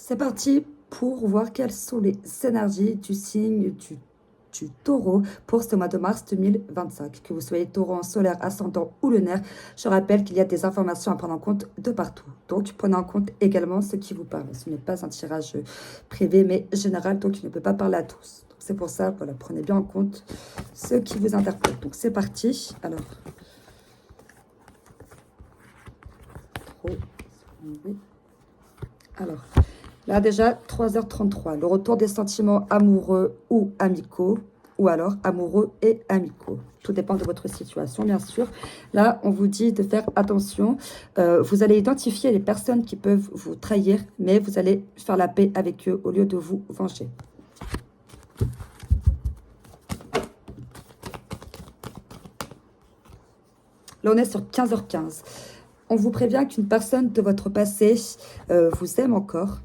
C'est parti pour voir quelles sont les énergies du signe du taureau pour ce mois de mars 2025. Que vous soyez taureau en solaire, ascendant ou lunaire, je rappelle qu'il y a des informations à prendre en compte de partout. Donc, prenez en compte également ce qui vous parle. Ce n'est pas un tirage privé, mais général, donc il ne peut pas parler à tous. C'est pour ça, voilà, prenez bien en compte ce qui vous interpelle. Donc, c'est parti. Alors, là déjà, 3h33, le retour des sentiments amoureux ou amicaux, ou alors amoureux et amicaux. Tout dépend de votre situation, bien sûr. Là, on vous dit de faire attention. Vous allez identifier les personnes qui peuvent vous trahir, mais vous allez faire la paix avec eux au lieu de vous venger. Là, on est sur 15h15. On vous prévient qu'une personne de votre passé vous aime encore.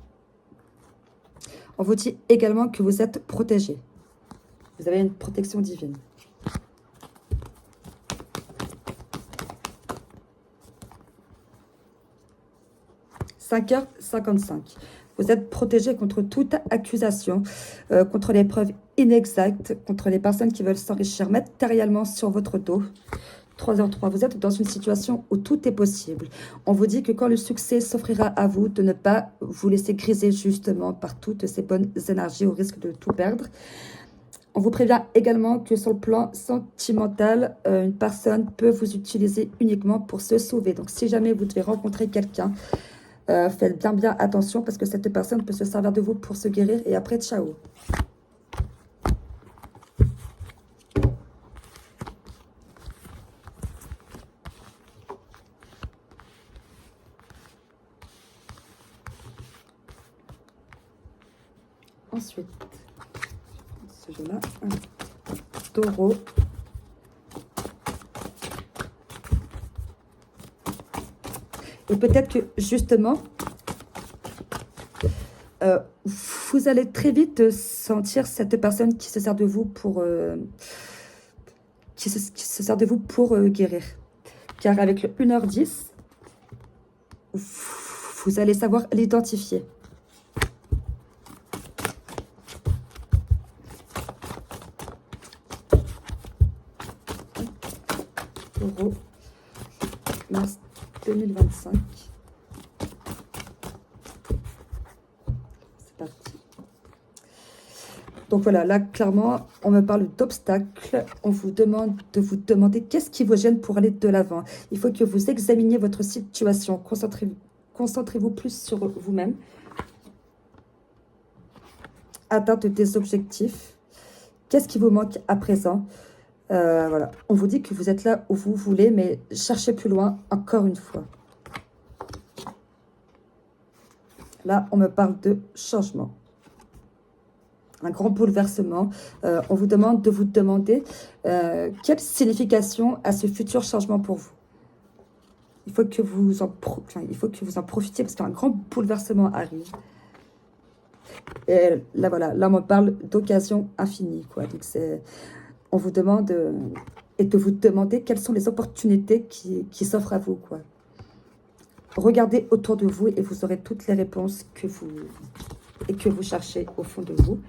On vous dit également que vous êtes protégé. Vous avez une protection divine. « 5h55. Vous êtes protégé contre toute accusation, contre les preuves inexactes, contre les personnes qui veulent s'enrichir matériellement sur votre dos. 3h03, vous êtes dans une situation où tout est possible. On vous dit que quand le succès s'offrira à vous, de ne pas vous laisser griser justement par toutes ces bonnes énergies au risque de tout perdre. On vous prévient également que sur le plan sentimental, une personne peut vous utiliser uniquement pour se sauver. Donc si jamais vous devez rencontrer quelqu'un, faites bien attention parce que cette personne peut se servir de vous pour se guérir et après, ciao. Ensuite, ce jeu-là, taureau. Et peut-être que justement, vous allez très vite sentir cette personne qui se sert de vous pour, qui se sert de vous pour guérir. Car avec le 1h10, vous allez savoir l'identifier. Taureau, mars 2025. C'est parti. Donc voilà, là, clairement, on me parle d'obstacles. On vous demande de vous demander qu'est-ce qui vous gêne pour aller de l'avant. Il faut que vous examiniez votre situation. Concentrez-vous plus sur vous-même. Atteinte des objectifs. Qu'est-ce qui vous manque à présent? Voilà, on vous dit que vous êtes là où vous voulez, mais cherchez plus loin, encore une fois. Là, on me parle de changement. Un grand bouleversement. On vous demande de vous demander quelle signification a ce futur changement pour vous. Il faut que vous en profitiez parce qu'un grand bouleversement arrive. Et là, voilà, là, on me parle d'occasion infinie, quoi. Donc, on vous demande et de vous demander quelles sont les opportunités qui s'offrent à vous, quoi. Regardez autour de vous et vous aurez toutes les réponses que vous cherchez au fond de vous.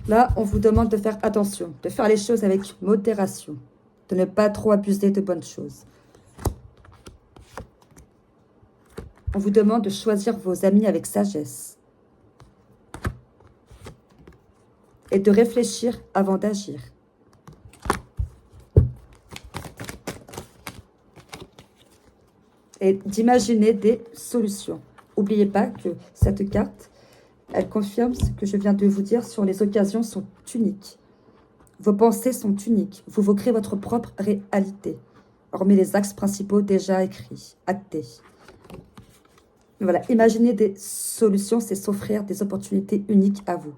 Là, on vous demande de faire attention, de faire les choses avec modération, de ne pas trop abuser de bonnes choses. On vous demande de choisir vos amis avec sagesse et de réfléchir avant d'agir. Et d'imaginer des solutions. N'oubliez pas que cette carte, elle confirme ce que je viens de vous dire sur les occasions sont uniques. Vos pensées sont uniques. Vous créez votre propre réalité, hormis les axes principaux déjà écrits, actés. Voilà, imaginer des solutions, c'est s'offrir des opportunités uniques à vous.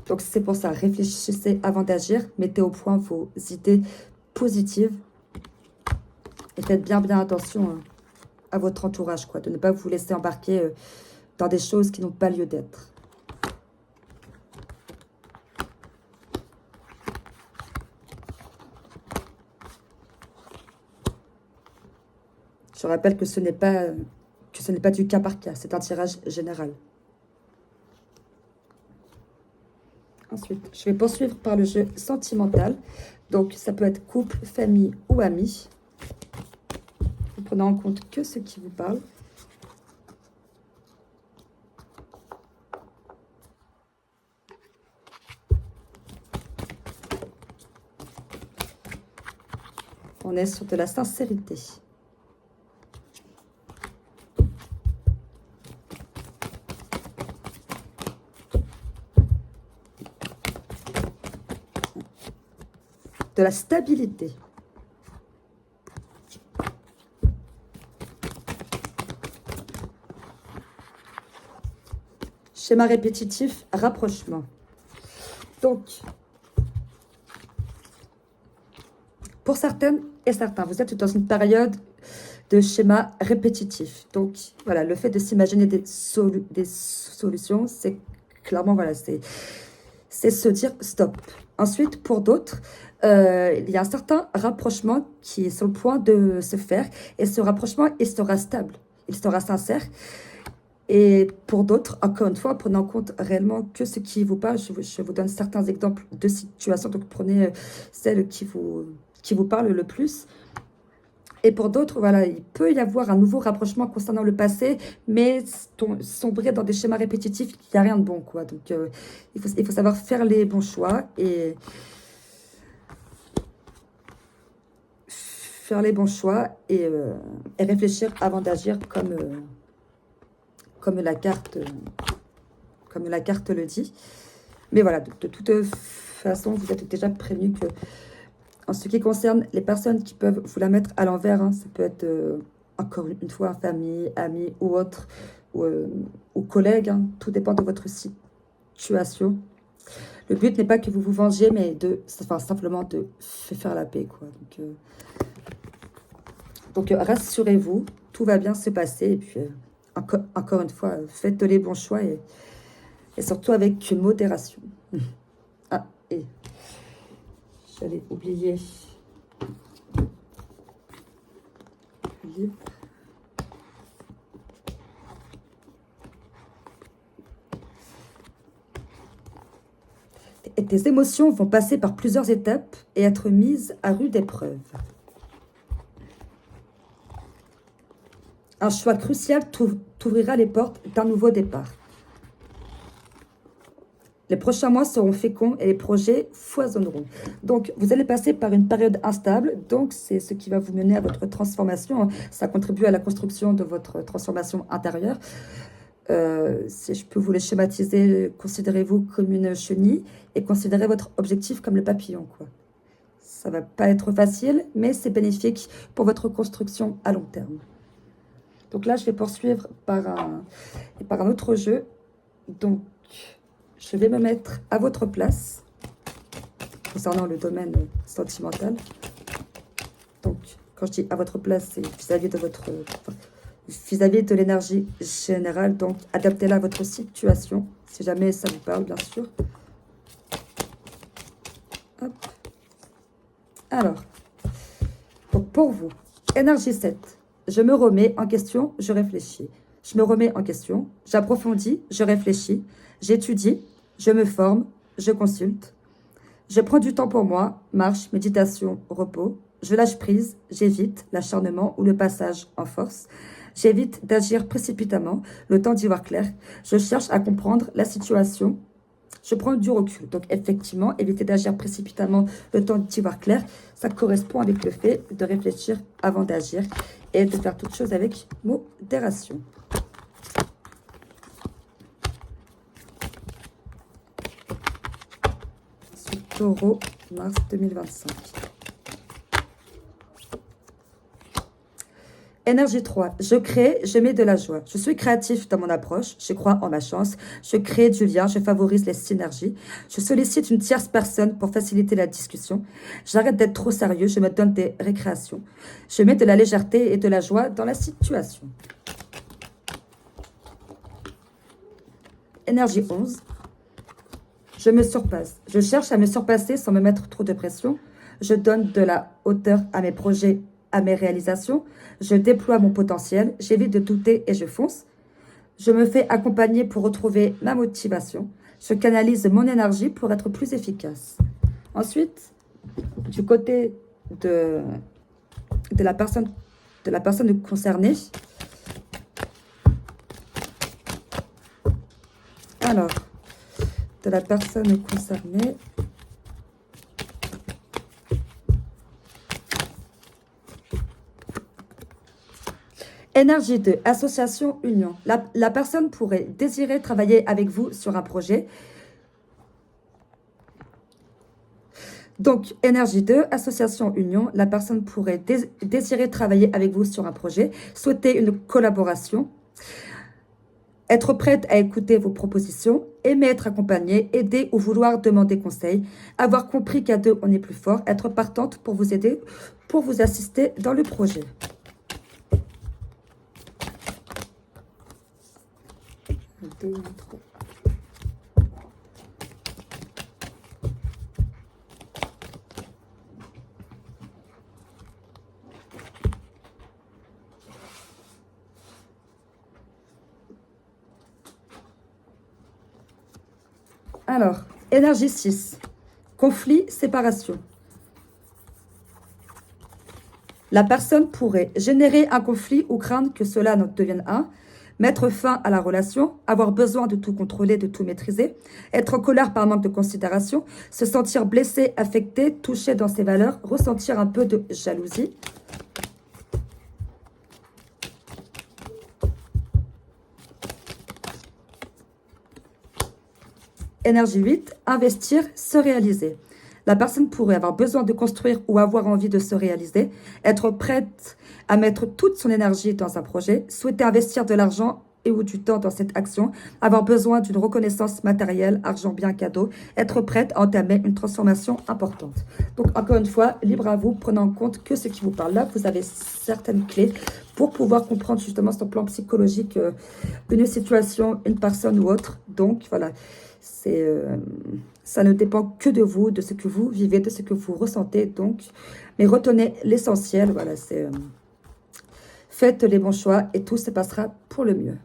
Donc, c'est pour ça, réfléchissez avant d'agir, mettez au point vos idées positives et faites bien attention à votre entourage, quoi, de ne pas vous laisser embarquer dans des choses qui n'ont pas lieu d'être. Je rappelle que ce n'est pas du cas par cas, c'est un tirage général. Ensuite, je vais poursuivre par le jeu sentimental. Donc, ça peut être couple, famille ou amis. Vous prenez en compte que ce qui vous parle. On est sur de la sincérité. De la stabilité. Schéma répétitif, rapprochement. Donc, pour certaines et certains, vous êtes dans une période de schéma répétitif. Donc, voilà, le fait de s'imaginer des solutions, c'est clairement, voilà, c'est se dire stop. Ensuite, pour d'autres, il y a un certain rapprochement qui est sur le point de se faire. Et ce rapprochement, il sera stable, il sera sincère. Et pour d'autres, encore une fois, prenez en compte réellement que ce qui vous parle. Je vous donne certains exemples de situations. Donc, prenez celle qui vous parle le plus. Et pour d'autres, voilà, il peut y avoir un nouveau rapprochement concernant le passé, mais sombrer dans des schémas répétitifs, il n'y a rien de bon, quoi. Donc, il faut savoir faire les bons choix et faire les bons choix et réfléchir avant d'agir comme la carte le dit. Mais voilà, de toute façon, vous êtes déjà prévenu que en ce qui concerne les personnes qui peuvent vous la mettre à l'envers, hein, ça peut être encore une fois famille, amis ou autre, ou collègues, hein, tout dépend de votre situation. Le but n'est pas que vous vous vengiez, mais simplement de faire la paix, quoi. Donc rassurez-vous, tout va bien se passer. Et puis, encore une fois, faites les bons choix et surtout avec modération. Ah, et j'avais oublié le livre. Et tes émotions vont passer par plusieurs étapes et être mises à rude épreuve. Un choix crucial t'ouvrira les portes d'un nouveau départ. Les prochains mois seront féconds et les projets foisonneront. Donc, vous allez passer par une période instable. Donc, c'est ce qui va vous mener à votre transformation. Ça contribue à la construction de votre transformation intérieure. Si je peux vous le schématiser, considérez-vous comme une chenille et considérez votre objectif comme le papillon, quoi. Ça va pas être facile, mais c'est bénéfique pour votre construction à long terme. Donc là, je vais poursuivre par un autre jeu. Donc, je vais me mettre à votre place concernant le domaine sentimental. Donc, quand je dis à votre place, c'est vis-à-vis de l'énergie générale. Donc, adaptez-la à votre situation, si jamais ça vous parle, bien sûr. Hop. Alors, donc pour vous, énergie 7. Je me remets en question, je réfléchis. Je me remets en question, j'approfondis, je réfléchis, j'étudie, je me forme, je consulte. Je prends du temps pour moi, marche, méditation, repos. Je lâche prise, j'évite l'acharnement ou le passage en force. J'évite d'agir précipitamment, le temps d'y voir clair. Je cherche à comprendre la situation. Je prends du recul. Donc, effectivement, éviter d'agir précipitamment, le temps d'y voir clair, ça correspond avec le fait de réfléchir avant d'agir et de faire toutes choses avec modération. Taureau, mars 2025. Énergie 3. Je crée, je mets de la joie. Je suis créatif dans mon approche. Je crois en ma chance. Je crée du lien. Je favorise les synergies. Je sollicite une tierce personne pour faciliter la discussion. J'arrête d'être trop sérieux. Je me donne des récréations. Je mets de la légèreté et de la joie dans la situation. Énergie 11. Je me surpasse. Je cherche à me surpasser sans me mettre trop de pression. Je donne de la hauteur à mes projets à mes réalisations. Je déploie mon potentiel. J'évite de douter et je fonce. Je me fais accompagner pour retrouver ma motivation. Je canalise mon énergie pour être plus efficace. Ensuite, du côté de la personne concernée, alors, de la personne concernée, énergie 2, association, union. La personne pourrait désirer travailler avec vous sur un projet. Donc, énergie 2, association, union. La personne pourrait désirer travailler avec vous sur un projet, souhaiter une collaboration, être prête à écouter vos propositions, aimer être accompagnée, aider ou vouloir demander conseil, avoir compris qu'à deux, on est plus fort, être partante pour vous aider, pour vous assister dans le projet. Alors, énergie 6, conflit, séparation. La personne pourrait générer un conflit ou craindre que cela ne devienne un, mettre fin à la relation, avoir besoin de tout contrôler, de tout maîtriser, être en colère par manque de considération, se sentir blessé, affecté, touché dans ses valeurs, ressentir un peu de jalousie. Énergie 8, investir, se réaliser. La personne pourrait avoir besoin de construire ou avoir envie de se réaliser, être prête à mettre toute son énergie dans un projet, souhaiter investir de l'argent et ou du temps dans cette action, avoir besoin d'une reconnaissance matérielle, argent, bien, cadeau, être prête à entamer une transformation importante. Donc, encore une fois, libre à vous, prenez en compte que ce qui vous parle là, vous avez certaines clés pour pouvoir comprendre justement sur le plan psychologique une situation, une personne ou autre. Donc, voilà. Ça ne dépend que de vous, de ce que vous vivez, de ce que vous ressentez. Donc, mais retenez l'essentiel. Voilà, faites les bons choix et tout se passera pour le mieux.